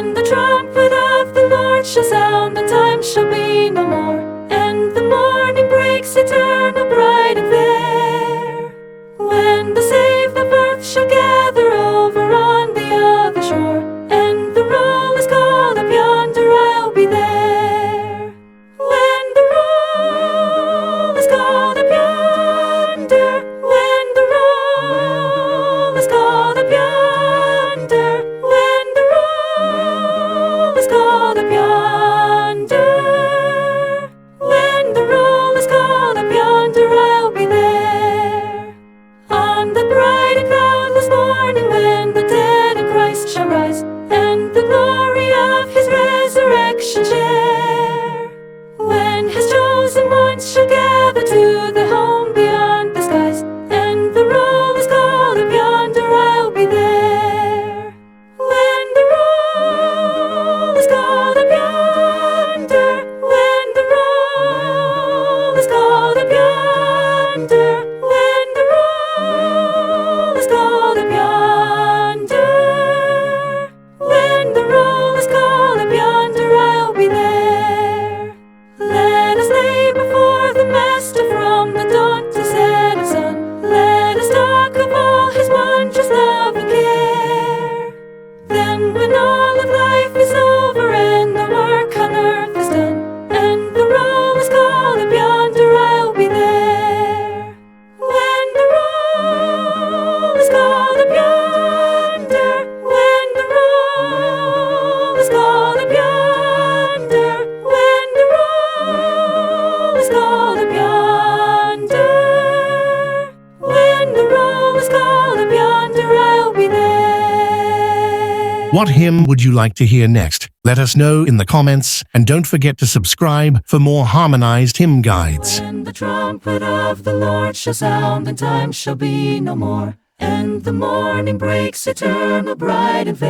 When the trumpet of the Lord shall sound, the time shall be no more, and the morning breaks eternal, bright and fair. When the saved of earth shall gather over on the other shore, and the roll is called up yonder, I'll be there. When the roll is called up yonder, when the roll is called up yonder, when the roll is called up yonder, when the roll is called up yonder, I'll be there. On the bright and cloudless morning, when the dead in Christ shall rise, and the glory of his resurrection share, when his chosen ones shall gather to the home beyond the skies, and the roll is called up yonder, I'll be there. When the roll is called up yonder, when the roll is called up yonder, when the roll is called up yonder, when the roll is called up yonder, I'll be there. Let us lay before the Master from the dawn to set of sun. Let us talk of all his wondrous love and care. Then when all of life is over and the work on earth is done, and the roll is called up yonder, I'll be there. When the roll is called up yonder, when the roll is called up yonder, when the roll is called up yonder, when the roll is called up yonder, I'll be there. What hymn would you like to hear next? Let us know in the comments, and don't forget to subscribe for more harmonized hymn guides. When the trumpet of the Lord shall sound, and time shall be no more, and the morning breaks eternal, bright and fair.